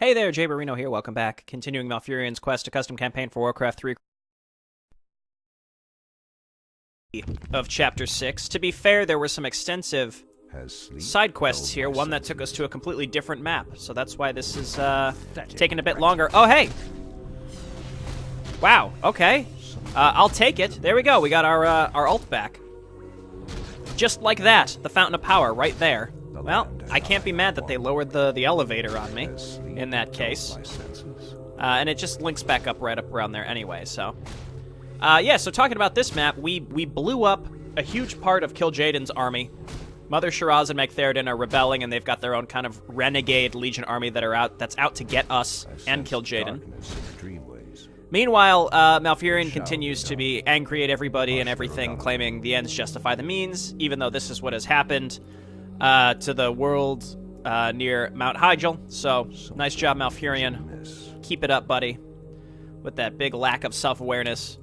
Hey there, Jayborino here, welcome back. Continuing Malfurion's quest, a custom campaign for Warcraft 3 of Chapter 6. To be fair, there were some extensive side quests here, one that took us to a completely different map, so that's why this is taking a bit longer. Oh, hey! Wow, okay. I'll take it. There we go, we got our ult back. Just like that, the Fountain of Power right there. Well, I can't be mad that they lowered the elevator on me, in that case. And it just links back up right up around there anyway, so... yeah, so talking about this map, we blew up a huge part of Kil'jaeden's army. Mother Shiraz and Meg Theoden are rebelling, and they've got their own kind of renegade Legion army that's out to get us and Kil'jaeden. Meanwhile, Malfurion continues to be angry at everybody and everything, claiming the ends justify the means, even though this is what has happened to the world near Mount Hyjal. So, nice job, Malfurion. Keep it up, buddy, with that big lack of self-awareness.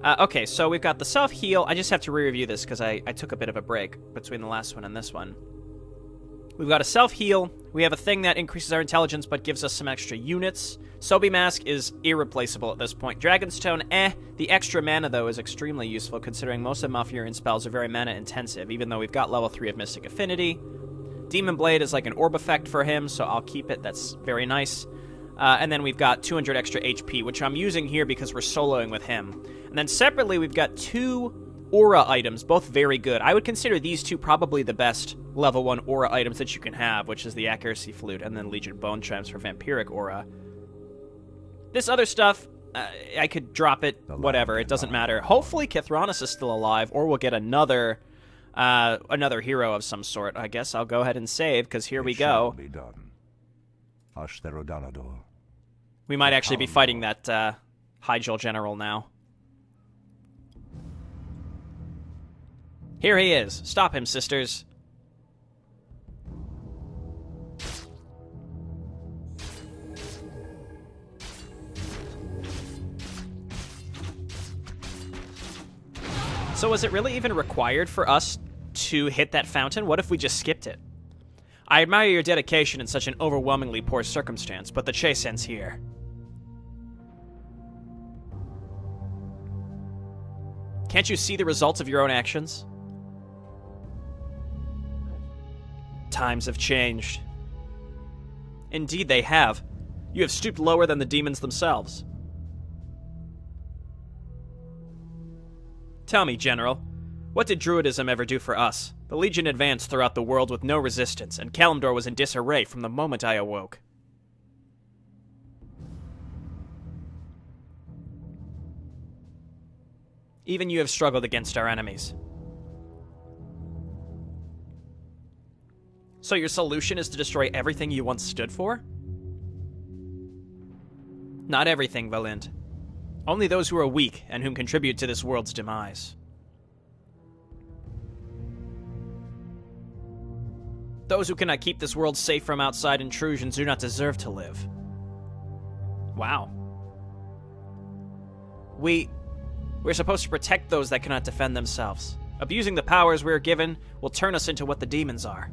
Okay, so we've got the self-heal. I just have to re-review this because I took a bit of a break between the last one and this one. We've got a self-heal. We have a thing that increases our intelligence but gives us some extra units. Sobi Mask is irreplaceable at this point. Dragonstone, The extra mana, though, is extremely useful considering most of Malfurion's spells are very mana-intensive, even though we've got level 3 of Mystic Affinity. Demon Blade is like an orb effect for him, so I'll keep it. That's very nice. And then we've got 200 extra HP, which I'm using here because we're soloing with him. And then separately, we've got 2 aura items, both very good. I would consider these 2 probably the best level 1 aura items that you can have, which is the Accuracy Flute and then Legion Bone Chimes for Vampiric Aura. This other stuff, I could drop it, whatever, it doesn't matter. Hopefully Kithranis is still alive, or we'll get another hero of some sort. I guess I'll go ahead and save, because here we go. We might actually be fighting that Hyjal general now. Here he is. Stop him, sisters. So was it really even required for us to hit that fountain? What if we just skipped it? I admire your dedication in such an overwhelmingly poor circumstance, but the chase ends here. Can't you see the results of your own actions? Times have changed. Indeed they have. You have stooped lower than the demons themselves. Tell me, General, what did Druidism ever do for us? The Legion advanced throughout the world with no resistance, and Kalimdor was in disarray from the moment I awoke. Even you have struggled against our enemies. So your solution is to destroy everything you once stood for? Not everything, Valind. Only those who are weak and whom contribute to this world's demise. Those who cannot keep this world safe from outside intrusions do not deserve to live. Wow. We're supposed to protect those that cannot defend themselves. Abusing the powers we are given will turn us into what the demons are.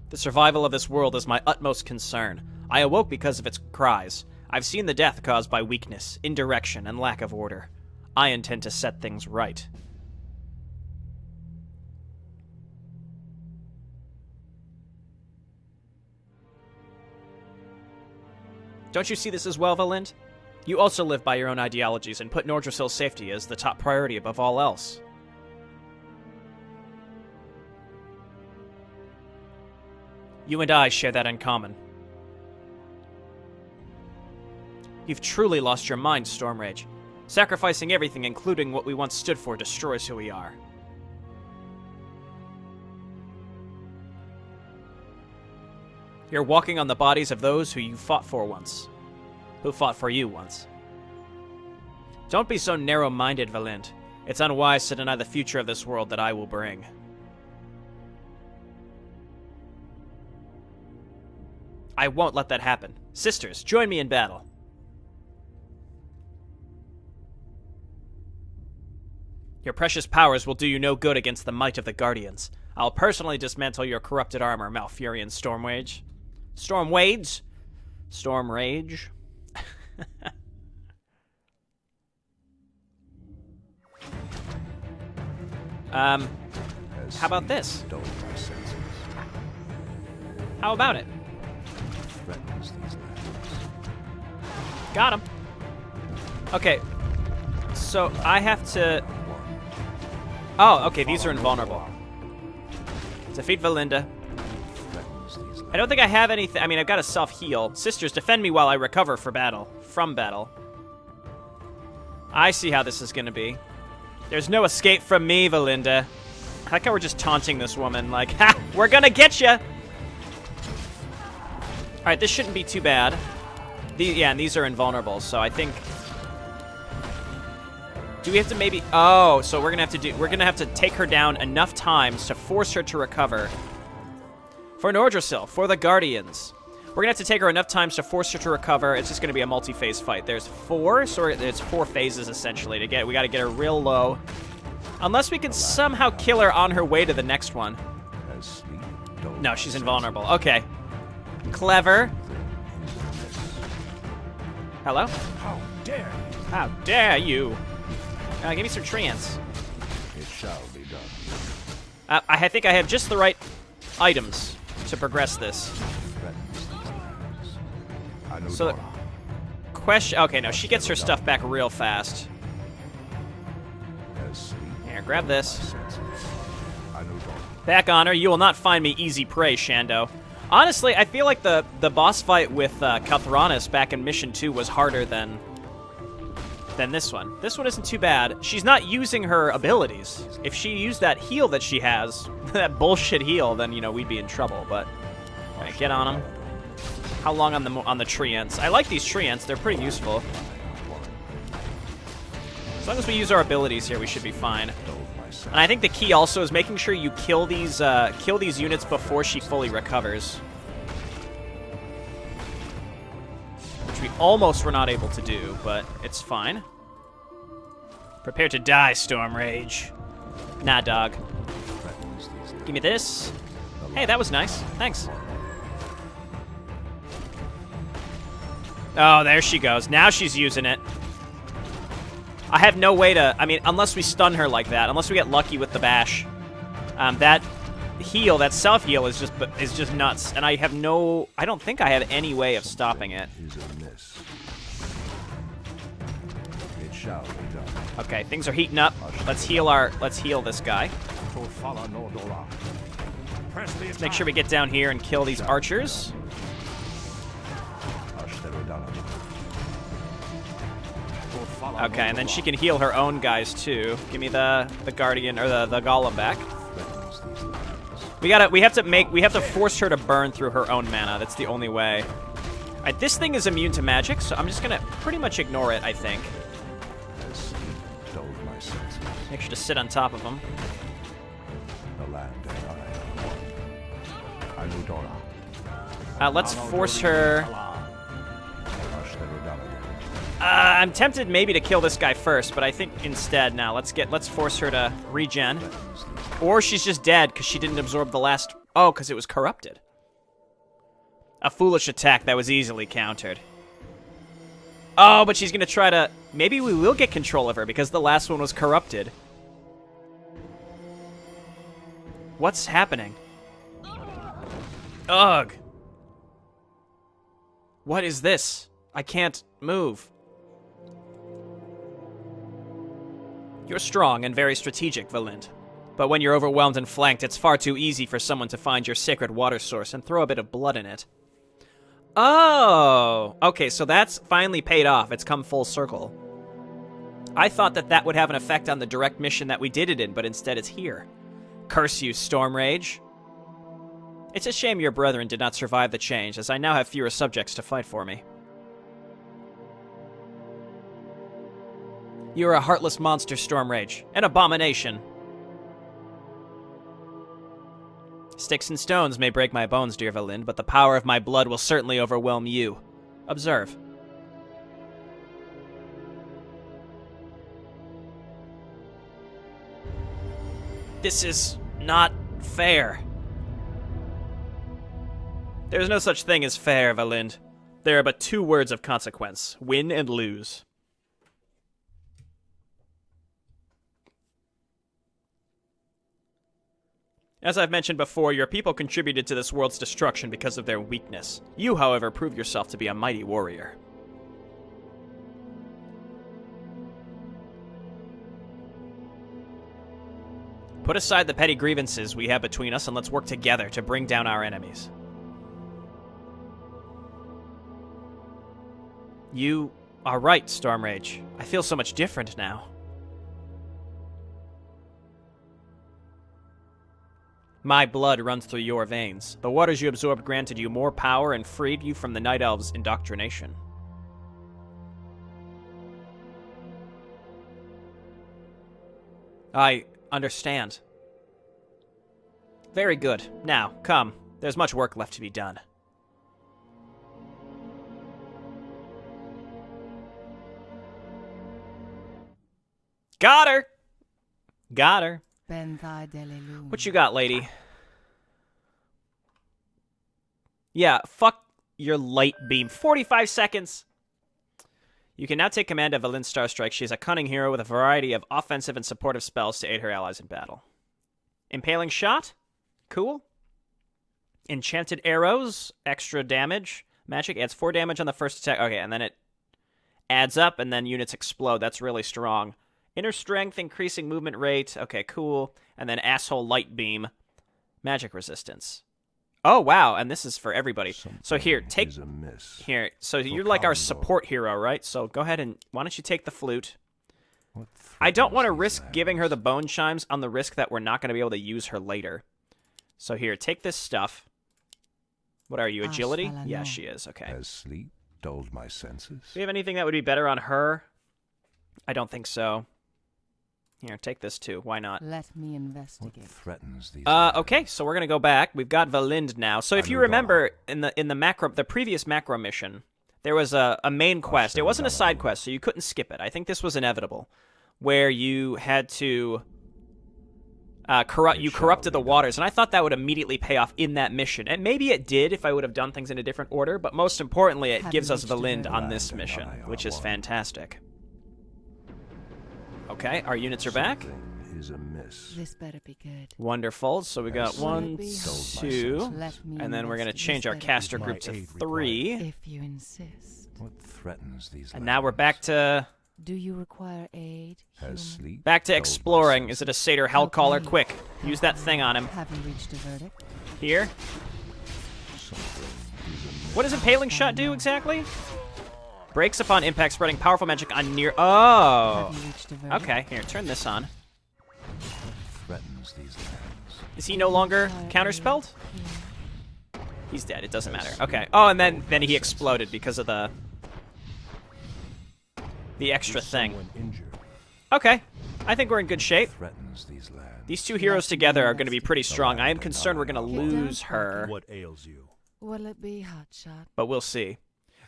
The survival of this world is my utmost concern. I awoke because of its cries. I've seen the death caused by weakness, indirection, and lack of order. I intend to set things right. Don't you see this as well, Valind? You also live by your own ideologies and put Nordrassil's safety as the top priority above all else. You and I share that in common. You've truly lost your mind, Stormrage. Sacrificing everything, including what we once stood for, destroys who we are. You're walking on the bodies of those who you fought for once. Who fought for you once. Don't be so narrow-minded, Valind. It's unwise to deny the future of this world that I will bring. I won't let that happen. Sisters, join me in battle. Your precious powers will do you no good against the might of the Guardians. I'll personally dismantle your corrupted armor, Malfurion Stormwage. Stormwades? Storm Rage? How about this? How about it? Got him. Okay. So I have to... Oh, okay, these are invulnerable. Defeat Valinda. I don't think I have anything... I mean, I've got a self-heal. Sisters, defend me while I recover from battle. I see how this is going to be. There's no escape from me, Valinda. I like how we're just taunting this woman, like, ha! We're gonna get ya! Alright, this shouldn't be too bad. Yeah, and these are invulnerable, so I think... Do we have to maybe... Oh, so we're gonna have to take her down enough times to force her to recover. For Nordrassil, for the Guardians. We're gonna have to take her enough times to force her to recover. It's just gonna be a multi-phase fight. There's 4, so it's 4 phases, essentially, to get... We gotta get her real low. Unless we can somehow kill her on her way to the next one. No, she's invulnerable. Okay. Clever. Hello? How dare you? How dare you? Give me some treants. It shall be done. I think I have just the right items to progress this. So, the question... Okay, no, she gets her stuff back real fast. Here, grab this. Back on her. You will not find me easy prey, Shando. Honestly, I feel like the boss fight with Kathranis back in Mission 2 was harder than this one. This one isn't too bad. She's not using her abilities. If she used that heal that she has, that bullshit heal, then, you know, we'd be in trouble. But, all right, get on him. How long on the treants? I like these treants. They're pretty useful. As long as we use our abilities here, we should be fine. And I think the key also is making sure you kill these units before she fully recovers. Which we almost were not able to do, but it's fine. Prepare to die, Storm Rage. Nah, dog. Give me this. Hey, that was nice. Thanks. Oh, there she goes. Now she's using it. I have no way to... I mean, unless we stun her like that, unless we get lucky with the bash, that heal, that self-heal is just nuts. And I have no... I don't think I have any way of stopping it. Okay, things are heating up. Let's heal this guy. Let's make sure we get down here and kill these archers. Okay, and then she can heal her own guys too. Give me the Guardian or the Golem back. We have to force her to burn through her own mana. That's the only way. Alright, this thing is immune to magic, so I'm just gonna pretty much ignore it, I think. Make sure to sit on top of him. Let's force her. I'm tempted maybe to kill this guy first, but I think instead now let's force her to regen. Or she's just dead because she didn't absorb the last... Oh, because it was corrupted. A foolish attack that was easily countered. Oh, but she's going to try to... Maybe we will get control of her because the last one was corrupted. What's happening? Ugh. What is this? I can't move. You're strong and very strategic, Valind. But when you're overwhelmed and flanked, it's far too easy for someone to find your sacred water source and throw a bit of blood in it. Oh! Okay, so that's finally paid off. It's come full circle. I thought that would have an effect on the direct mission that we did it in, but instead it's here. Curse you, Storm Rage. It's a shame your brethren did not survive the change, as I now have fewer subjects to fight for me. You are a heartless monster, Storm Rage. An abomination. Sticks and stones may break my bones, dear Valind, but the power of my blood will certainly overwhelm you. Observe. This is not Fair. There is no such thing as fair, Valind. There are but two words of consequence. Win and lose. As I've mentioned before, your people contributed to this world's destruction because of their weakness. You, however, proved yourself to be a mighty warrior. Put aside the petty grievances we have between us and let's work together to bring down our enemies. You are right, Stormrage. I feel so much different now. My blood runs through your veins. The waters you absorbed granted you more power and freed you from the Night Elves' indoctrination. I understand. Very good. Now, come. There's much work left to be done. Got her! Got her. What you got, lady? Yeah, fuck your light beam. 45 seconds! You can now take command of Valin Starstrike. She is a cunning hero with a variety of offensive and supportive spells to aid her allies in battle. Impaling Shot? Cool. Enchanted Arrows? Extra damage. Magic adds 4 damage on the first attack. Okay, and then it adds up, and then units explode. That's really strong. Inner Strength, increasing movement rate. Okay, cool. And then Asshole Light Beam. Magic resistance. Oh, wow. And this is for everybody. So here, take... Here. So you're like our support hero, right? So go ahead and... Why don't you take the flute? I don't want to risk giving her the bone chimes on the risk that we're not going to be able to use her later. So here, take this stuff. What are you, agility? Yeah, she is. Okay. Has sleep dulled my senses? Do you have anything that would be better on her? I don't think so. Here, take this too. Why not? Let me investigate. What threatens these okay, so we're gonna go back. We've got Valind now. So if you remember in the previous macro mission, there was a main quest. It wasn't a side quest, so you couldn't skip it. I think this was inevitable, where you had to corrupted the waters, and I thought that would immediately pay off in that mission. And maybe it did if I would have done things in a different order, but most importantly, it gives us Valind on this mission, which is fantastic. Okay, our units are back. This better be good. Wonderful. So we got 1, 2, and then we're going to change our caster group to 3. If you insist. What threatens these and now we're back to... Do you require aid? Back to exploring. Is it a Satyr Hellcaller? Quick, use that thing on him. Have you reached a verdict? Here. What does Impaling Shot do exactly? Breaks upon impact, spreading powerful magic on near... Oh! Okay, here, turn this on. Is he no longer counterspelled? He's dead, it doesn't matter. Okay. Oh, and then he exploded because of the extra thing. Okay, I think we're in good shape. These two heroes together are going to be pretty strong. I am concerned we're going to lose her. What ails you? Will it be hotshot? But we'll see.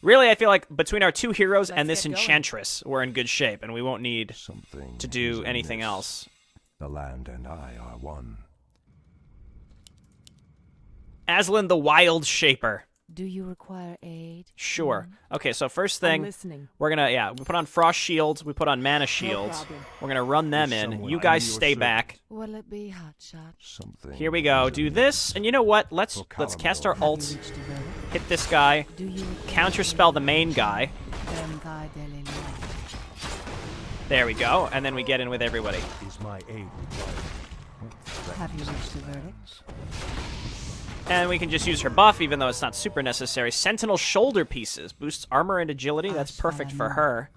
Really, I feel like between our two heroes and this Enchantress, we're in good shape, and we won't need to do anything else. The land and I are one. Aslan the Wild Shaper. Do you require aid? Sure. Okay, so first thing, we're gonna, we put on Frost Shields, we put on Mana Shields. We're gonna run them in. You guys stay back. Will it be hotshot? Here we go. Do this, and you know what? Let's cast our ult. Hit this guy. Counterspell the main guy. There we go, and then we get in with everybody. Is my aid required? Have you reached the verdict? And we can just use her buff, even though it's not super necessary. Sentinel Shoulder Pieces. Boosts armor and agility. That's perfect for her.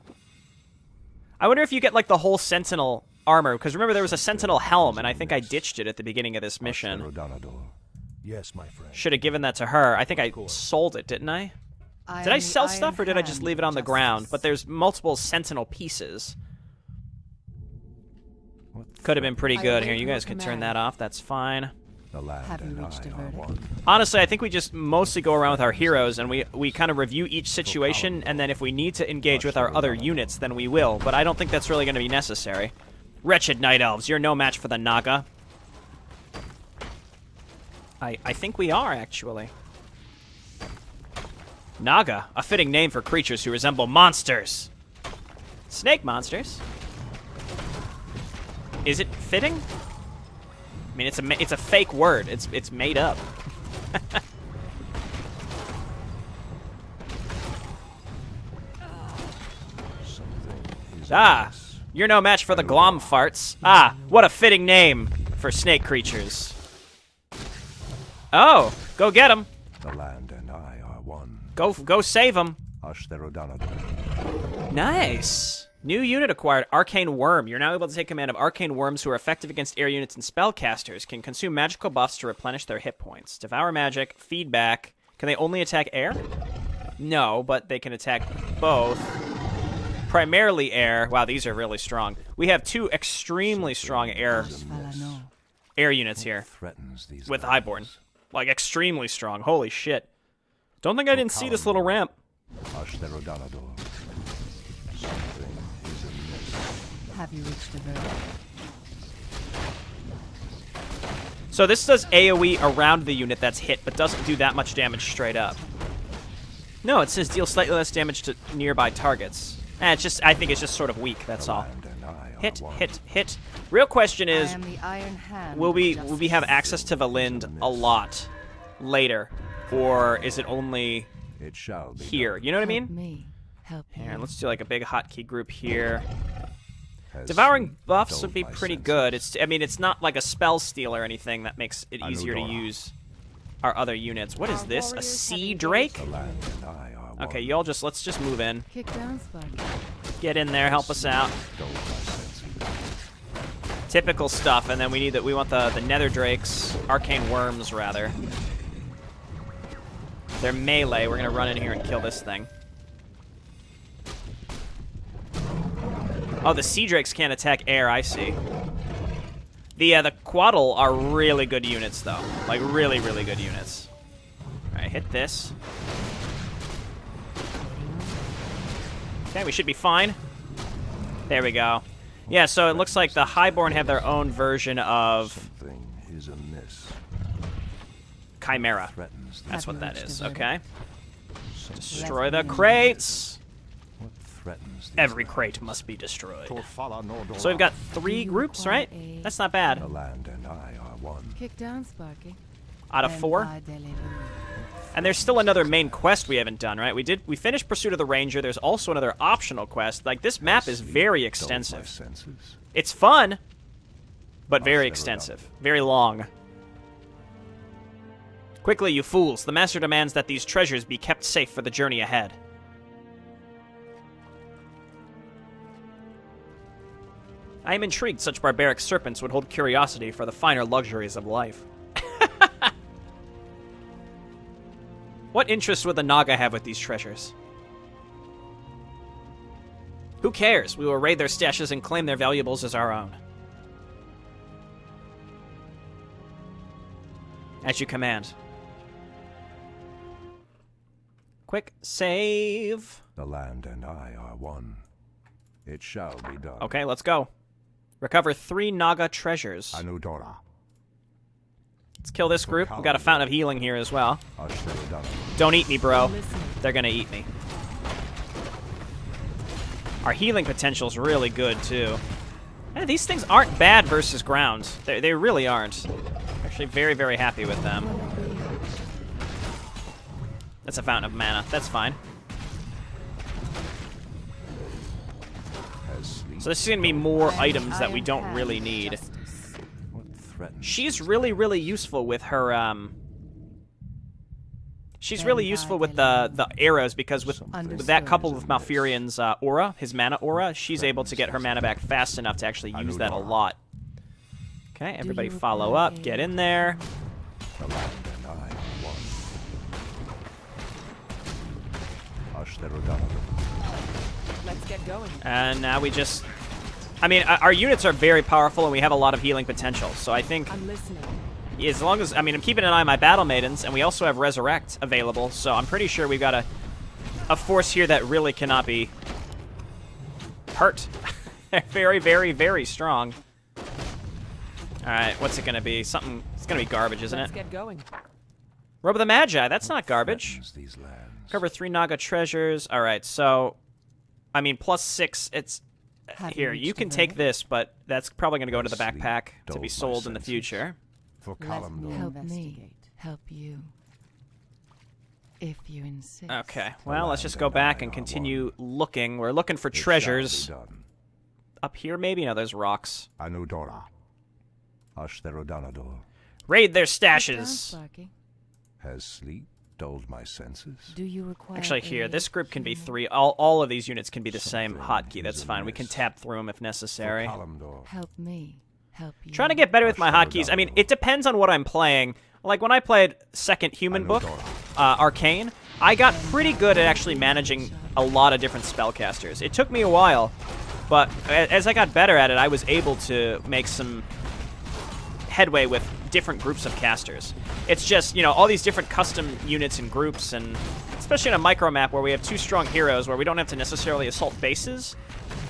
I wonder if you get, like, the whole Sentinel armor. Because remember, there was a Sentinel Helm, and I think I ditched it at the beginning of this mission. Yes, my friend. Should have given that to her. I think I sold it, didn't I? Did I sell stuff, or did I just leave it on the ground? But there's multiple Sentinel pieces. Could have been pretty good. Here, you guys can turn that off. That's fine. Honestly, I think we just mostly go around with our heroes, and we kind of review each situation, and then if we need to engage with our other units, then we will. But I don't think that's really going to be necessary. Wretched Night Elves, you're no match for the Naga. I think we are, actually. Naga, a fitting name for creatures who resemble monsters. Snake monsters? Is it fitting? I mean, it's a fake word. It's made up. Ah, you're no match for the glom farts. Ah, what a fitting name for snake creatures. Oh, go get him. The land and I are one. Go save him. Ashtherodonador. Nice. New unit acquired, Arcane Worm. You're now able to take command of arcane worms who are effective against air units and spellcasters. Can consume magical buffs to replenish their hit points. Devour magic, feedback. Can they only attack air? No, but they can attack both. Primarily air. Wow, these are really strong. We have two extremely strong air units here with Highborn. Like, extremely strong. Holy shit. Don't think I didn't see this little ramp. Ashtherodonador. Something is amiss. Have you reached the verge? So this does AoE around the unit that's hit, but doesn't do that much damage straight up. No, it says deal slightly less damage to nearby targets. It's just, I think it's just sort of weak, that's all. Hit, hit, hit. Real question is, I am the Iron Hand will we of have access to Valind a lot later? Or is it only It shall be here? You know what I Help mean? me. Help Here, you. let's do like a big hotkey group here. done. Devouring buffs Dulled would be my pretty senses. good. I mean, it's not like a spell steal or anything that makes it easier to Anudora. use our other units. What is this? A sea drake? The land and I are one. Okay, y'all let's just move in. Kick down, Sparky. Get in there, help us out. Dulled my senses. Typical stuff, and then we want the nether drakes, arcane worms rather. They're melee. We're gonna run in here and kill this thing. Oh, the sea drakes can't attack air. I see. The Quaddle are really good units though, like really good units. All right, hit this. Okay, we should be fine. There we go. Yeah, so it looks like the Highborn have their own version of Something is amiss. Chimera. Threatens the That's what that reached is, the verdict? okay? Something. Destroy the crates! What threatens these Every lands? crate must be destroyed. Torfala So we've got 3 groups, right? That's not bad. The land and I are one. Kick down, Sparky. Out of 4. And there's still another main quest we haven't done, right? We finished Pursuit of the Ranger. There's also another optional quest. Like, this map is very Dulled my extensive. senses. It's fun, but very extensive. Very long. Quickly, you fools. The Master demands that these treasures be kept safe for the journey ahead. I am intrigued such barbaric serpents would hold curiosity for the finer luxuries of life. What interest would the Naga have with these treasures? Who cares? We will raid their stashes and claim their valuables as our own. As you command. Quick save. The land and I are one. It shall be done. Okay, let's go. Recover 3 Naga treasures. Anudora. Let's kill this group. We've got a fountain of healing here as well. Ashtherodonador. Don't eat me, bro. They're gonna eat me. Our healing potential's really good, too. Eh, these things aren't bad versus ground. They really aren't. Actually very happy with them. That's a fountain of mana. That's fine. Has sleep. So this is gonna be more items that we don't really need. What threatens She's really useful with her, She's really useful with the arrows, because with that coupled with Malfurion's aura, his mana aura, she's able to get her mana back fast enough to actually use that a lot. Okay, everybody follow up. Get in there. the land and I are one? Ashtherodonador. Let's get going. And now we just... I mean, our units are very powerful, and we have a lot of healing potential. So I think... I'm listening. As long as, I mean, I'm keeping an eye on my battle maidens, and we also have Resurrect available, so I'm pretty sure we've got a force here that really cannot be hurt. They're very strong. All right, what's it gonna be? Something It's gonna be garbage, isn't Let's it? get going. Robe of the Magi. That's not garbage. Threatens these lands. Cover 3 Naga treasures. All right, so I mean +6. It's here. You can take this, but that's probably gonna go into the backpack to be sold in the future. For Let Kalimdor. me help me help you. If you insist. Okay. Well, let's just go back and continue looking. We're looking for treasures. Up here, maybe? No, there's rocks. Anudora. Ashtherodanador. Raid their Sit down, stashes. Sparky. Has sleep dulled my senses? Do you require Actually, here, aid this group can be from 3. All of these units can be the same Something hotkey. is That's fine. We can amiss. tap through them if necessary. For Kalimdor. Help me help you. Trying to get better with my hotkeys. I mean, it depends on what I'm playing. Like, when I played Second Human Book, Arcane, I got pretty good at actually managing a lot of different spellcasters. It took me a while, but as I got better at it, I was able to make some headway with different groups of casters. It's just, you know, all these different custom units and groups, and especially in a micro map where we have 2 strong heroes where we don't have to necessarily assault bases,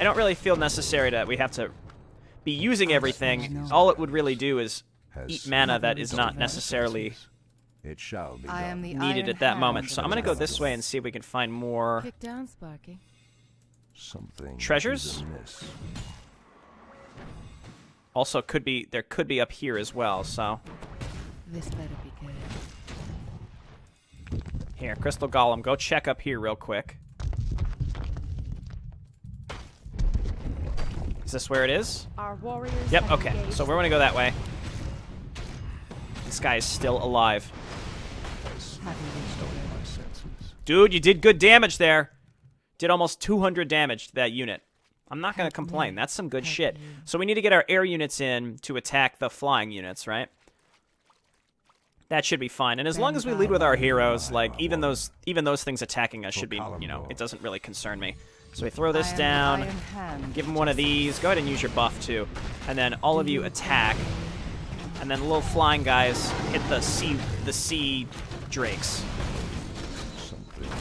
I don't really feel necessary that we have to be using everything. All it would really do is eat mana that is not necessarily It shall be I am done. the needed Iron at that Hand moment. of So the I'm going to go West. this way and see if we can find more Kick down, Sparky. Something treasures? is amiss. Also, there could be up here as well, so... This better be good. Here, Crystal Golem, go check up here real quick. Is this where it is? Our warriors. Yep, have okay. engaged. So we're going to go that way. This guy is still alive. Have you reached Dulled the my senses. Dude, you did good damage there. Did almost 200 damage to that unit. I'm not going to complain. That's some good shit. So we need to get our air units in to attack the flying units, right? That should be fine. And as long as we lead with our heroes, like, even those things attacking us should be, you know, it doesn't really concern me. So we throw this I am the down. Iron Hand. Give him one of these. Go ahead and use your buff, too. And then all of you attack. And then the little flying guys hit the sea drakes.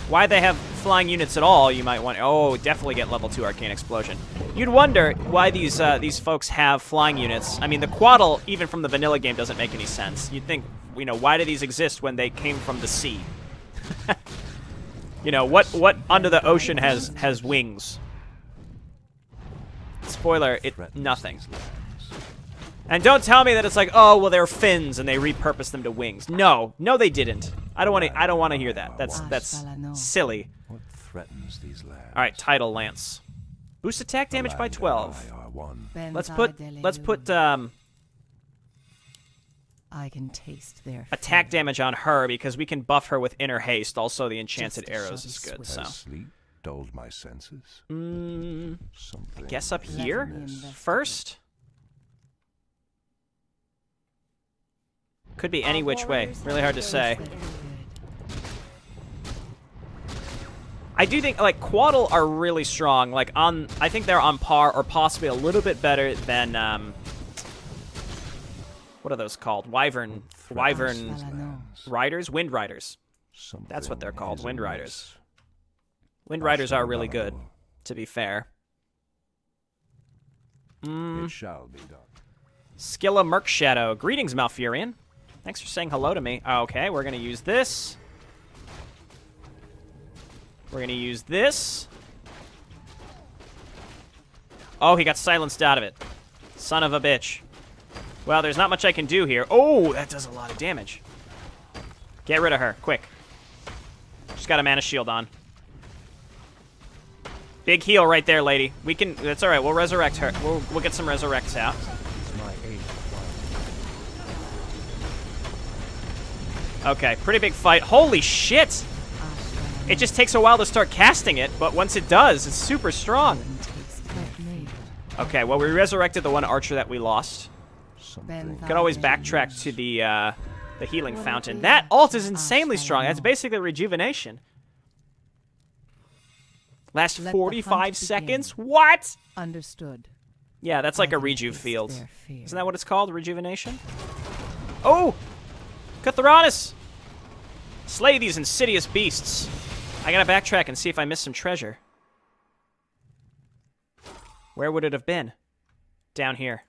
Why they have flying units at all, you might want... Oh, definitely get level 2 Arcane Explosion. You'd wonder why these folks have flying units. I mean, the Quaddle, even from the vanilla game, doesn't make any sense. You'd think, you know, why do these exist when they came from the sea? You know, what under the ocean has wings? Spoiler, nothing. And don't tell me that it's like, oh, well, they're fins and they repurposed them to wings. No, they didn't. I don't want to hear that. That's silly. What threatens these lands? All right, Tidal Lance. Boost attack damage by 12. I are one. Let's put I can taste their attack fear. damage on her because we can buff her with inner haste. Also, the enchanted arrows is good. So, Has sleep dulled my senses? Something guess up is here amiss. first. Could be any which way. Really hard to say. Better be good. I do think, like, Quaddle are really strong. Like, I think they're on par or possibly a little bit better than, what are those called? Wyvern Valano. Riders? Wind Riders. That's what they're called, Wind Riders. Wind Riders are really good, to be fair. It shall be done. Skilla Merkshadow. Greetings, Malfurion. Thanks for saying hello to me. Okay, we're going to use this. We're going to use this. Oh, he got silenced out of it. Son of a bitch. Well, there's not much I can do here. Oh, that does a lot of damage. Get rid of her, quick. She's got a mana shield on. Big heal right there, lady. We can... That's all right. We'll resurrect her. We'll get some resurrects out. My aid Okay, pretty big fight. Holy shit! It just takes a while to start casting it, but once it does, it's super strong. Let me. Okay, well, we resurrected the one archer that we lost. Something. Could always backtrack to the healing fountain. That ult is insanely strong. That's basically rejuvenation. Last Let the 45 hunt seconds? begin. What? Understood. Yeah, that's like I a can rejuve taste field. their fear. Isn't that what it's called? Rejuvenation? Oh! Cutharanus! Slay these insidious beasts. I gotta backtrack and see if I missed some treasure. Where would it have been? Down here.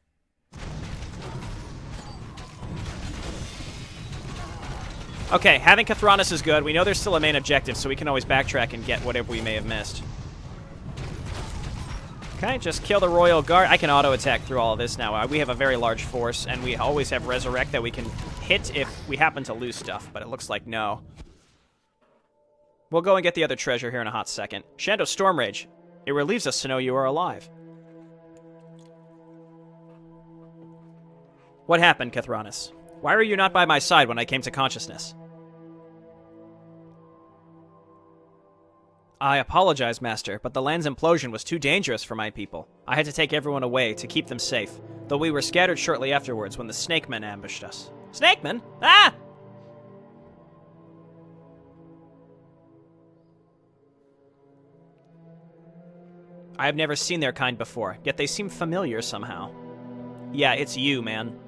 Okay, having Kathronis is good. We know there's still a main objective, so we can always backtrack and get whatever we may have missed. Okay, just kill the Royal Guard. I can auto-attack through all of this now. We have a very large force, and we always have Resurrect that we can hit if we happen to lose stuff, but it looks like no. We'll go and get the other treasure here in a hot second. Shando Stormrage. It relieves us to know you are alive. What happened, Kathronis? Why were you not by my side when I came to consciousness? I apologize, Master, but the land's implosion was too dangerous for my people. I had to take everyone away to keep them safe, though we were scattered shortly afterwards when the Snakemen ambushed us. Snakemen? Ah! I have never seen their kind before, yet they seem familiar somehow. Yeah, it's you, man.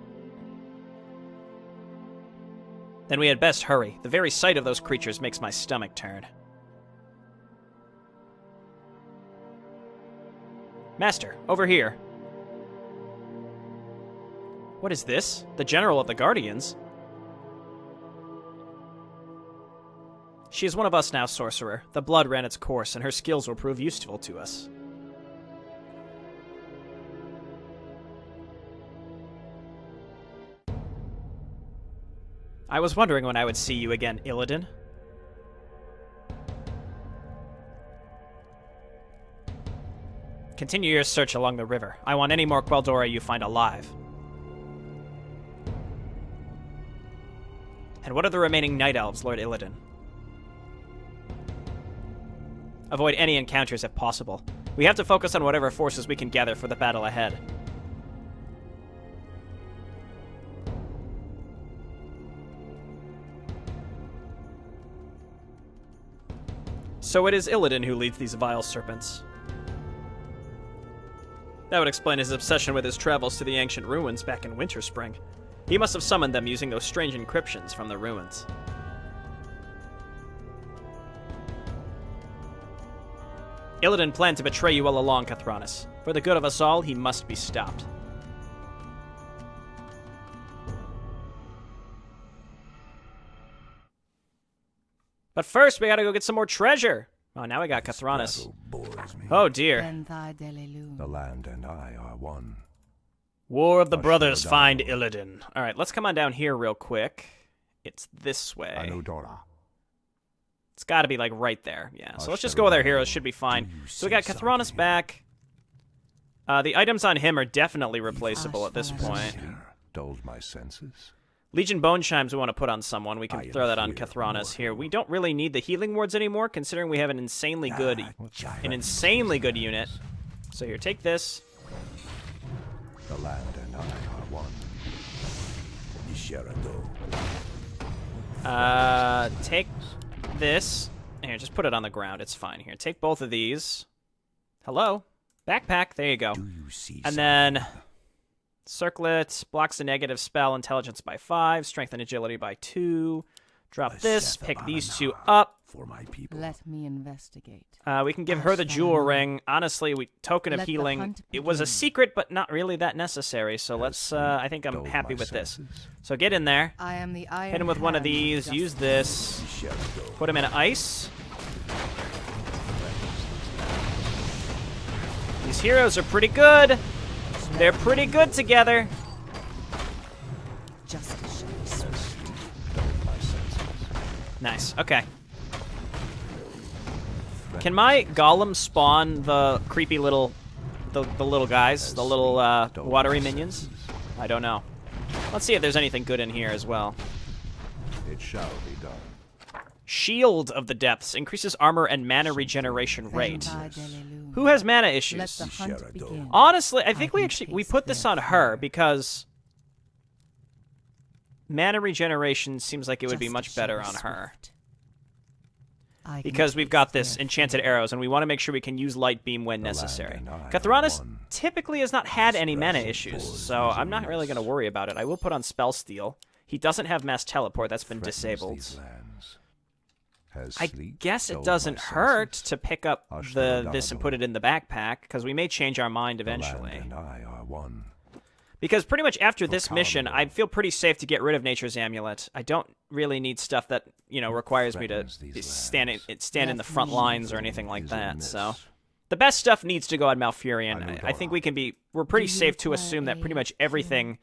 Then we had best hurry. The very sight of those creatures makes my stomach turn. Master, over here. What is this? The General of the Guardians? She is one of us now, Sorcerer. The blood ran its course, and her skills will prove useful to us. I was wondering when I would see you again, Illidan. Continue your search along the river. I want any more Quel'Dora you find alive. And what are the remaining Night Elves, Lord Illidan? Avoid any encounters if possible. We have to focus on whatever forces we can gather for the battle ahead. So it is Illidan who leads these vile serpents. That would explain his obsession with his travels to the ancient ruins back in Winterspring. He must have summoned them using those strange encryptions from the ruins. Illidan planned to betray you all along, Kathronis. For the good of us all, he must be stopped. But first, we gotta go get some more treasure. Oh, now we got Kathronis. Oh, dear. The land and I are one. War of the Brothers, find Illidan. All right, let's come on down here real quick. It's this way. It's got to be, like, right there. Yeah, so let's just go with our heroes. Should be fine. So we got Kathronis back. The items on him are definitely replaceable at this point. Dulled my senses. Legion Bone Chimes we want to put on someone. We can throw that on Kathronis here. We don't really need the healing wards anymore, considering we have an insanely good unit. So here, take this. The land and I are one. Take this. Here, just put it on the ground. It's fine. Here, take both of these. Hello? Backpack. There you go. And then Circlet blocks a negative spell, intelligence by 5, strength and agility by 2. Drop this, pick these two up. For my people. Let me investigate. We can give her the jewel ring. Honestly, token of healing. It was a secret, but not really that necessary. So let's. I think I'm happy with this. So get in there. I am the Iron Hit him with one of these. Use this. Put him in ice. These heroes are pretty good. They're pretty good together. Nice. Okay. Can my golem spawn the creepy little, the little guys, the little watery minions? I don't know. Let's see if there's anything good in here as well. It shall be done. Shield of the Depths increases armor and mana regeneration rate. Who has mana issues? Honestly, I think we put this on her because mana regeneration seems like it would be much better on her. Because we've got this enchanted arrows, and we want to make sure we can use light beam when necessary. Kathronis typically has not had any mana issues, so I'm not really going to worry about it. I will put on Spell Steal. He doesn't have Mass Teleport. That's been disabled. I guess it doesn't hurt to pick up this and put it in the backpack, because we may change our mind eventually. Because pretty much after this mission, I feel pretty safe to get rid of Nature's Amulet. I don't really need stuff that, you know, requires me to stand in the front lines or anything like that, so... The best stuff needs to go on Malfurion. I think we're pretty safe to assume that pretty much everything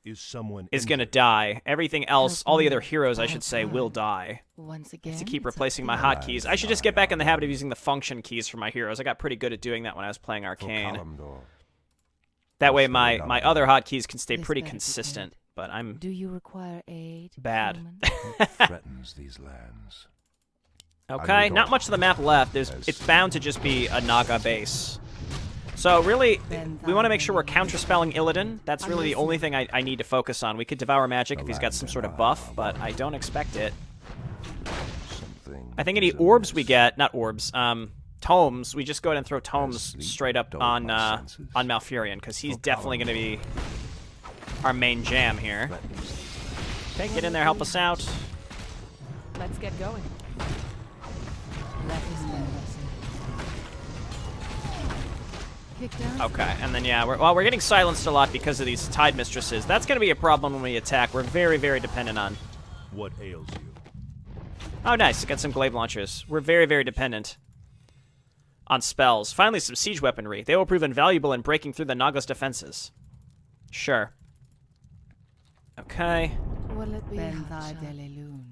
is going to die. Everything else, all the other heroes, I should say, will die. Once again, To keep replacing my hotkeys. I should just get back in the habit of using the function keys for my heroes. I got pretty good at doing that when I was playing Arcane. That way my other hotkeys can stay pretty consistent, but I'm Do you require aid? bad. threatens these lands. Okay, not much of the map left. It's bound to just be a Naga base. So really, we want to make sure we're counterspelling Illidan. That's really the only thing I need to focus on. We could Devour Magic if he's got some sort of buff, but I don't expect it. I think any orbs we get, not orbs, tomes, we just go ahead and throw tomes straight up on Malfurion, because he's definitely going to be our main jam here. Okay, get in there, help us out. Let's get going. Okay, and then yeah, we're getting silenced a lot because of these Tide Mistresses. That's going to be a problem when we attack. We're very, very dependent on. What ails you? Oh, nice. Got some glaive launchers. We're very, very dependent on spells. Finally, some siege weaponry. They will prove invaluable in breaking through the Naga's defenses. Sure. Okay.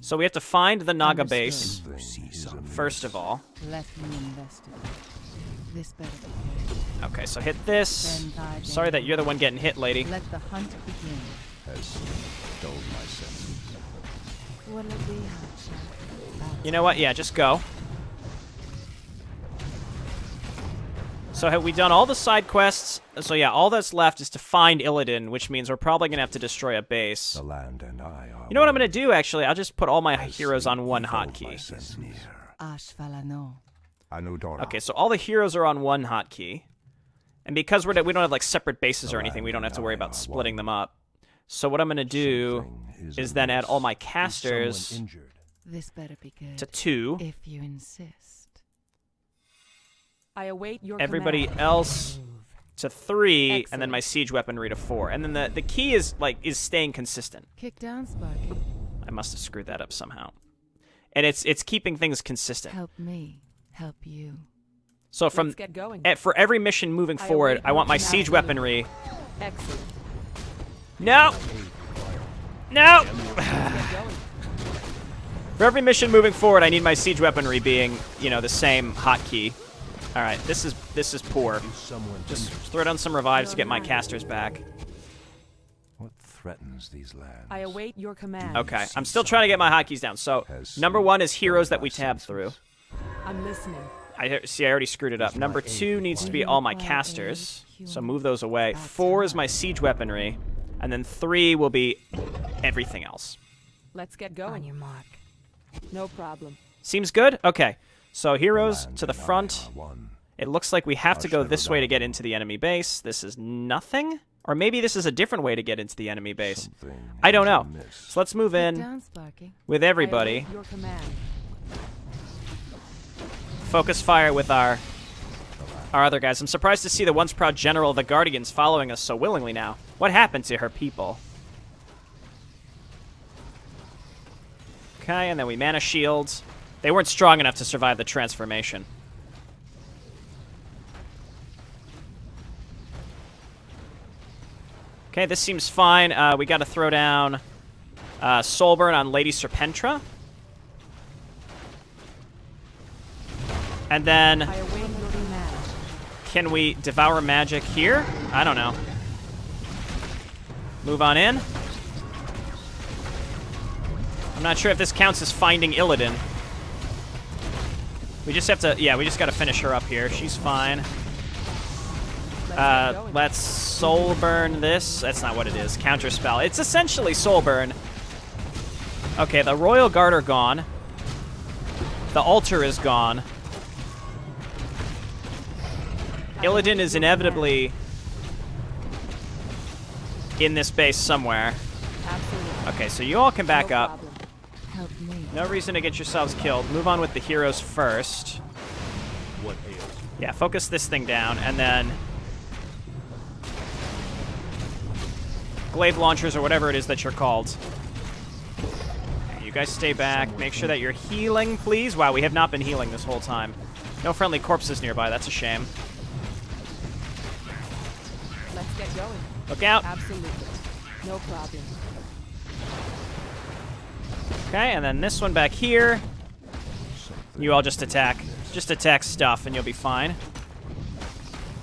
So we have to find the Naga base, first of all. Let me investigate. This better be good. Okay, so hit this. Sorry that you're the one getting hit, lady. Let the hunt begin. Has dulled my senses. Will it be hot? You know what? Yeah, just go. So have we done all the side quests? So yeah, all that's left is to find Illidan, which means we're probably going to have to destroy a base. The land and I are You know what I'm going to do, actually? I'll just put all my heroes on one hotkey. Okay, so all the heroes are on one hotkey. And because we don't have like separate bases or anything, we don't have to worry about splitting them up. So what I'm going to do is then add all my casters This better be good. to 2. If you insist. I await your Everybody command. else to 3, and then Excellent. my siege weaponry to 4. And then the key is staying consistent. Kick down, Sparky. I must have screwed that up somehow. And it's keeping things consistent. Help me. Help you. So from Let's get going. for every mission moving I forward, await I want my your siege command. weaponry. Excellent. No. No. Let's get going. For every mission moving forward, I need my siege weaponry being, the same hotkey. All right, this is poor. Just throw down some revives to get my casters back. What threatens these lands? I await your command. Okay, I'm still trying to get my hotkeys down. So number 1 is heroes that we tab through. I'm listening. I already screwed it up. Number 2 needs to be all my casters, so move those away. 4 is my siege weaponry, and then 3 will be everything else. Let's get going. On your mark. No problem. Seems good? Okay. So heroes Land to the and I front. are one. It looks like we have to go this way to get into the enemy base. This is nothing? Or maybe this is a different way to get into the enemy base. Something I don't is know. amiss. So let's move Kick in down, Sparky. with I everybody. await your command. Focus fire with our other guys. I'm surprised to see the once proud general of the Guardians following us so willingly now. What happened to her people? Okay, and then we mana shields. They weren't strong enough to survive the transformation. Okay, this seems fine. We got to throw down Soulburn on Lady Serpentra. And then, I await your command. can we Devour Magic here? I don't know. Move on in. I'm not sure if this counts as finding Illidan. We just have to, we just got to finish her up here. She's fine. Let's get going. Let's soul burn this. That's not what it is. Counterspell. It's essentially soul burn. Okay, the Royal Guard are gone. The altar is gone. Illidan is inevitably in this base somewhere. Absolutely. Okay, so you all can back No up. problem. Help me. No reason to get yourselves killed. Move on with the heroes first. What ails you? Yeah, focus this thing down, and then glaive launchers or whatever it is that you're called. Okay, you guys stay back. Make sure that you're healing, please. Wow, we have not been healing this whole time. No friendly corpses nearby. That's a shame. Let's get going. Look out. Absolutely. No problem. Okay, and then this one back here. You all just attack. Just attack stuff, and you'll be fine.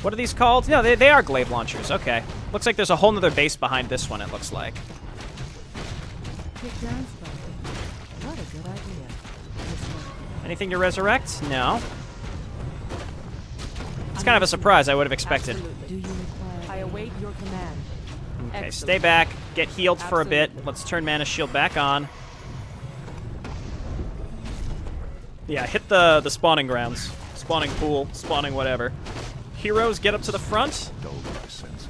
What are these called? No, they are glaive launchers. Okay. Looks like there's a whole nother base behind this one, it looks like. Kick down, Sparky. What a good idea. This way. Anything to resurrect? No. It's kind of a surprise I would have expected. Absolutely. Do you require... I await your command. Okay, Excellent. stay back. Get healed for a bit. Absolutely. Let's turn Mana Shield back on. Yeah, hit the spawning grounds. Spawning pool, spawning whatever. Heroes, get up to the front. Dulled my senses.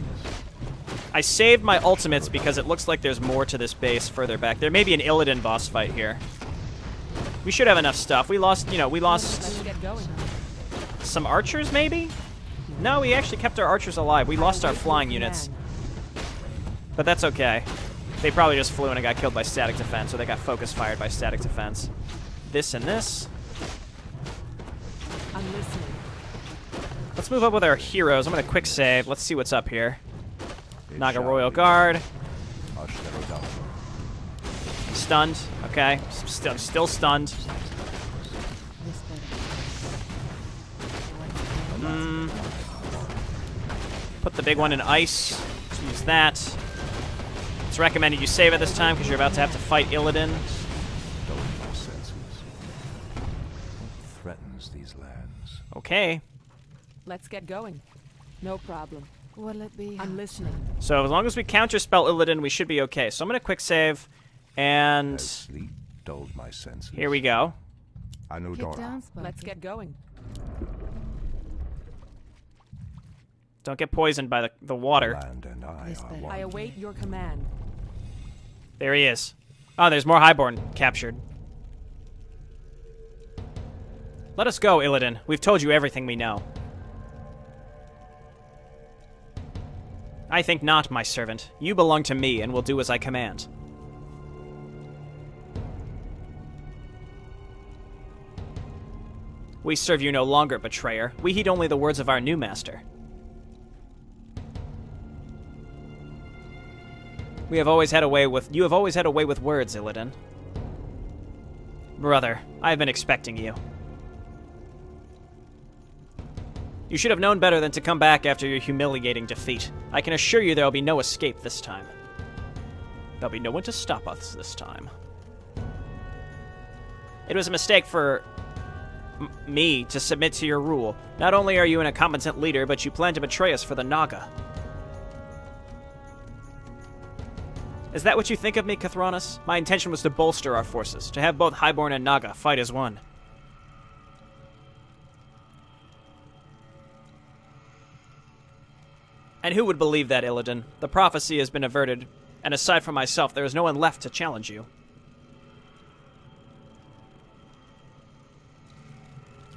I saved my ultimates because it looks like there's more to this base further back. There may be an Illidan boss fight here. We should have enough stuff. We lost, we Let's lost get going. some archers, maybe? No, we actually kept our archers alive. We lost our flying units. But that's okay. They probably just flew and got killed by static defense, or they got focus fired by static defense. This and this. I'm listening. Let's move up with our heroes. I'm going to quick save. Let's see what's up here. It Naga shall Royal be. Guard. Ashtarodam. Stunned. Okay. Still stunned. This better. Put the big one in ice. Let's use that. It's recommended you save it this time because you're about to have to fight Illidan. Dulled my senses. What threatens these lands? Okay. Let's get going. No problem. What'll it be? I'm listening. So as long as we counterspell Illidan, we should be okay. So I'm going to quick save. And As sleep dulled my senses. here we go. Kick Anudora. down, Sparky. Let's get going. Don't get poisoned by the water. Land and I This are better. one. I await your command. There he is. Oh, there's more Highborn captured. Let us go, Illidan. We've told you everything we know. I think not, my servant. You belong to me and will do as I command. We serve you no longer, betrayer. We heed only the words of our new master. You have always had a way with words, Illidan. Brother, I have been expecting you. You should have known better than to come back after your humiliating defeat. I can assure you there will be no escape this time. There'll be no one to stop us this time. It was a mistake for me to submit to your rule. Not only are you an incompetent leader, but you plan to betray us for the Naga. Is that what you think of me, Kathronis? My intention was to bolster our forces, to have both Highborn and Naga fight as one. And who would believe that, Illidan? The prophecy has been averted, and aside from myself, there is no one left to challenge you.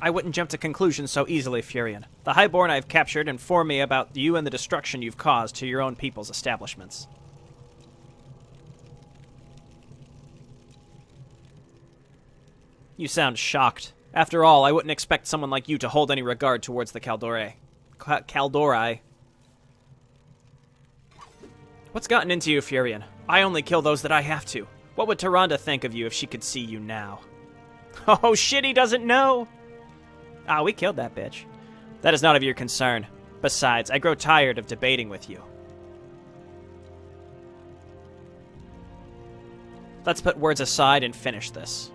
I wouldn't jump to conclusions so easily, Furion. The Highborn I have captured inform me about you and the destruction you've caused to your own people's establishments. You sound shocked. After all, I wouldn't expect someone like you to hold any regard towards the Kaldori. What's gotten into you, Furion? I only kill those that I have to. What would Tyrande think of you if she could see you now? Oh shit, he doesn't know! Ah, we killed that bitch. That is not of your concern. Besides, I grow tired of debating with you. Let's put words aside and finish this.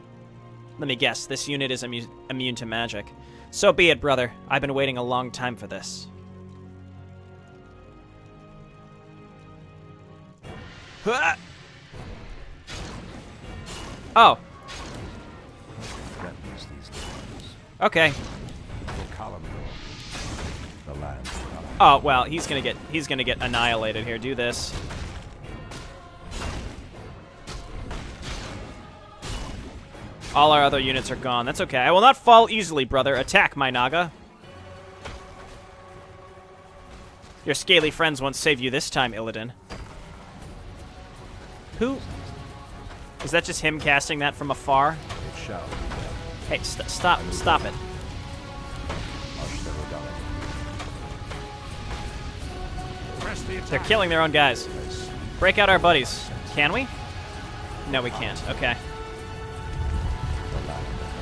Let me guess, this unit is immune to magic. So be it, brother. I've been waiting a long time for this. Ah! Oh. Threatens these lands. Okay. The land. Oh, well, he's gonna get annihilated here. Do this. All our other units are gone. That's okay. I will not fall easily, brother. Attack, my Naga. Your scaly friends won't save you this time, Illidan. Who? Is that just him casting that from afar? It shall be done. Hey, stop it. They're killing their own guys. Break out our buddies. Can we? No, we can't. Okay.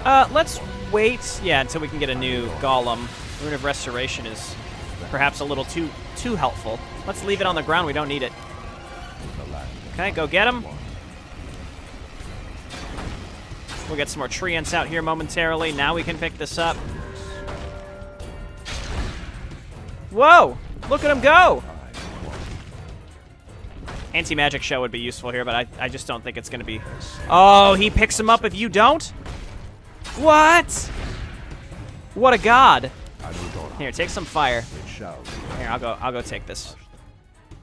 Let's wait, yeah, until we can get a new Golem. Rune of Restoration is perhaps a little too helpful. Let's leave it on the ground. We don't need it. Okay, go get him. We'll get some more treants out here momentarily. Now we can pick this up. Whoa! Look at him go! Anti-magic show would be useful here, but I just don't think it's going to be... Oh, he picks him up if you don't? What? What a god. Here, take some fire. Here, I'll go take this.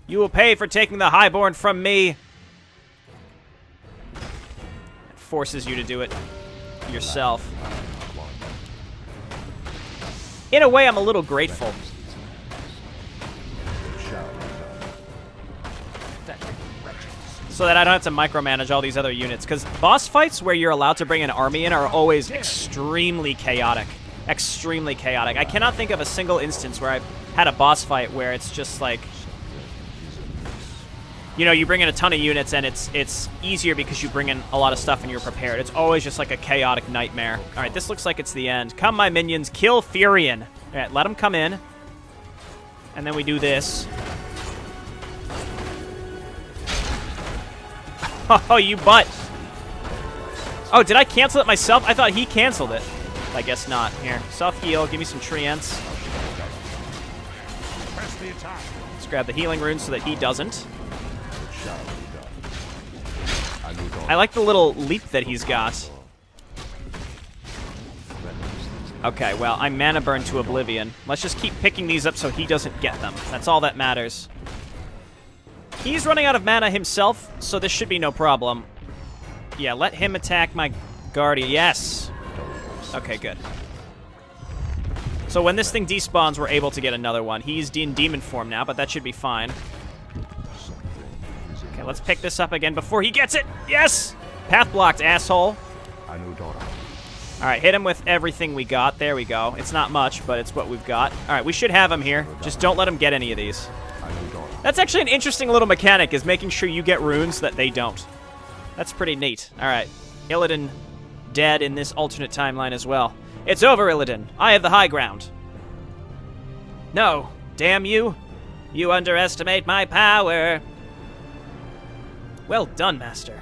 You will pay for taking the Highborn from me. It forces you to do it yourself. In a way, I'm a little grateful. So that I don't have to micromanage all these other units. Because boss fights where you're allowed to bring an army in are always extremely chaotic. Extremely chaotic. I cannot think of a single instance where I've had a boss fight where it's just like... You know, you bring in a ton of units and it's easier because you bring in a lot of stuff and you're prepared. It's always just like a chaotic nightmare. Alright, this looks like it's the end. Come, my minions, kill Furion. Alright, let him come in. And then we do this. Oh, you butt. Oh, did I cancel it myself? I thought he canceled it. I guess not. Here, self-heal. Give me some treants. Let's grab the healing rune so that he doesn't. I like the little leap that he's got. Okay, well, I'm mana burned to oblivion. Let's just keep picking these up so he doesn't get them. That's all that matters. He's running out of mana himself, so this should be no problem. Yeah, let him attack my guardian. Yes! Okay, good. So when this thing despawns, we're able to get another one. He's in demon form now, but that should be fine. Okay, let's pick this up again before he gets it! Yes! Path blocked, asshole. Alright, hit him with everything we got. There we go. It's not much, but it's what we've got. Alright, we should have him here. Just don't let him get any of these. That's actually an interesting little mechanic, is making sure you get runes that they don't. That's pretty neat. Alright. Illidan dead in this alternate timeline as well. It's over, Illidan. I have the high ground. No. Damn you. You underestimate my power. Well done, Master.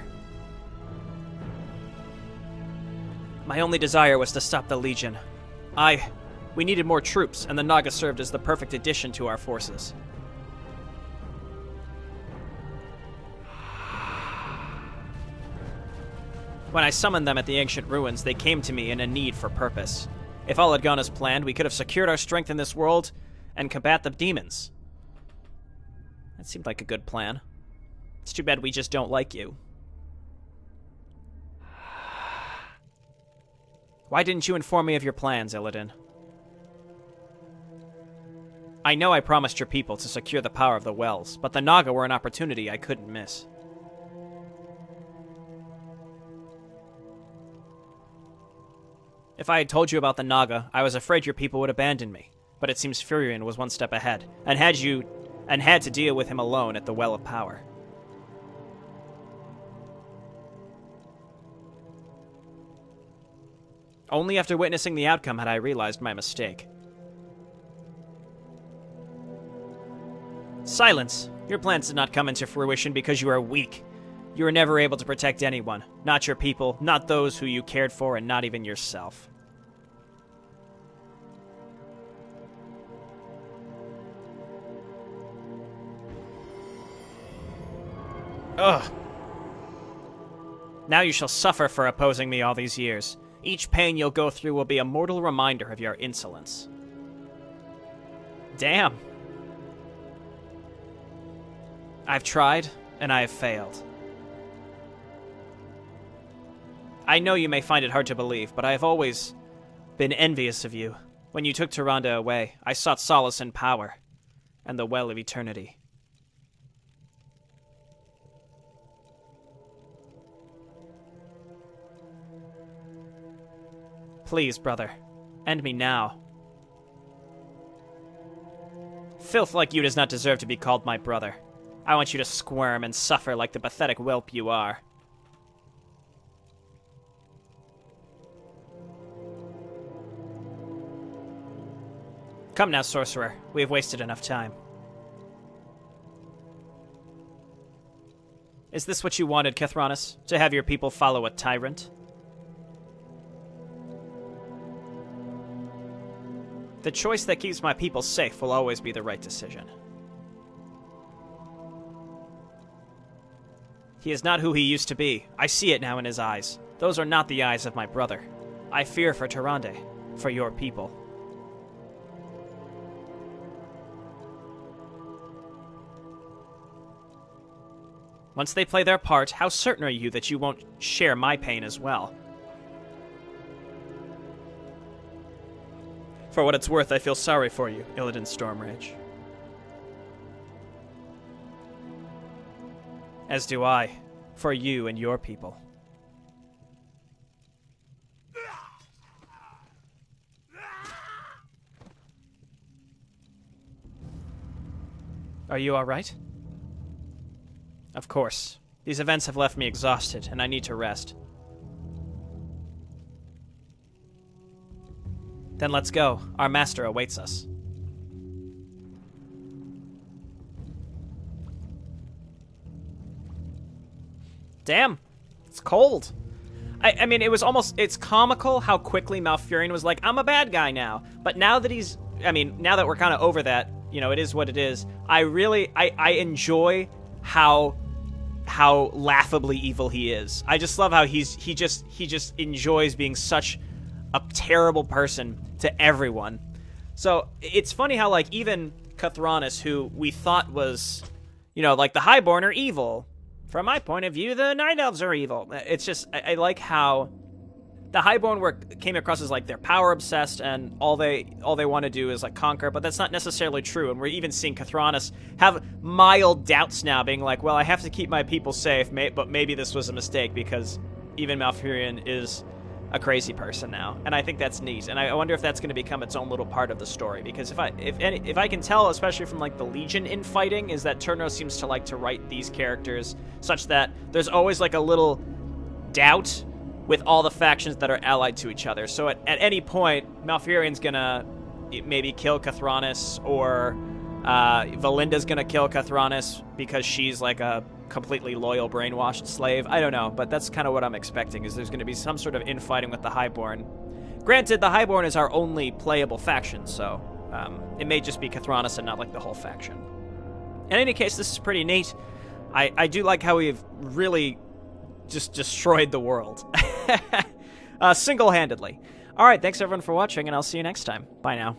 My only desire was to stop the Legion. We needed more troops, and the Naga served as the perfect addition to our forces. When I summoned them at the ancient ruins, they came to me in a need for purpose. If all had gone as planned, we could have secured our strength in this world and combat the demons. That seemed like a good plan. It's too bad we just don't like you. Why didn't you inform me of your plans, Illidan? I know I promised your people to secure the power of the wells, but the Naga were an opportunity I couldn't miss. If I had told you about the Naga, I was afraid your people would abandon me. But it seems Furion was one step ahead, and had to deal with him alone at the Well of Power. Only after witnessing the outcome had I realized my mistake. Silence! Your plans did not come into fruition because you are weak. You were never able to protect anyone. Not your people, not those who you cared for, and not even yourself. Ugh. Now you shall suffer for opposing me all these years. Each pain you'll go through will be a mortal reminder of your insolence. Damn. I've tried, and I have failed. I know you may find it hard to believe, but I have always been envious of you. When you took Tyrande away, I sought solace in power, and the Well of Eternity. Please, brother. End me now. Filth like you does not deserve to be called my brother. I want you to squirm and suffer like the pathetic whelp you are. Come now, sorcerer. We have wasted enough time. Is this what you wanted, Kithronis? To have your people follow a tyrant? The choice that keeps my people safe will always be the right decision. He is not who he used to be. I see it now in his eyes. Those are not the eyes of my brother. I fear for Tyrande, for your people. Once they play their part, how certain are you that you won't share my pain as well? For what it's worth, I feel sorry for you, Illidan Stormrage. As do I, for you and your people. Are you all right? Of course. These events have left me exhausted, and I need to rest. Then let's go. Our master awaits us. Damn. It's cold. I mean, it was almost... It's comical how quickly Malfurion was like, I'm a bad guy now. But now that he's... I mean, now that we're kind of over that, you know, it is what it is. I really... I enjoy how laughably evil he is. I just love how he just enjoys being such a terrible person to everyone. So it's funny how, like, even Kithronis, who we thought was, you know, like, the Highborn are evil. From my point of view, the Night Elves are evil. It's just, I like how the Highborn came across as, like, they're power obsessed and all they want to do is, like, conquer, but that's not necessarily true. And we're even seeing Kithronis have mild doubts now, being like, well, I have to keep my people safe, but maybe this was a mistake because even Malfurion is a crazy person now, and I think that's neat. And I wonder if that's going to become its own little part of the story, because if I can tell, especially from, like, the Legion infighting, is that Turnro seems to like to write these characters such that there's always, like, a little doubt with all the factions that are allied to each other. So at any point, Malfurion's gonna maybe kill Kithronis, or Valinda's gonna kill Kithronis because she's like a completely loyal, brainwashed slave. I don't know, but that's kind of what I'm expecting, is there's gonna be some sort of infighting with the Highborn. Granted, the Highborn is our only playable faction, so it may just be Kithronis and not, like, the whole faction. In any case, this is pretty neat. I do like how we've really just destroyed the world. Single-handedly. Alright, thanks everyone for watching, and I'll see you next time. Bye now.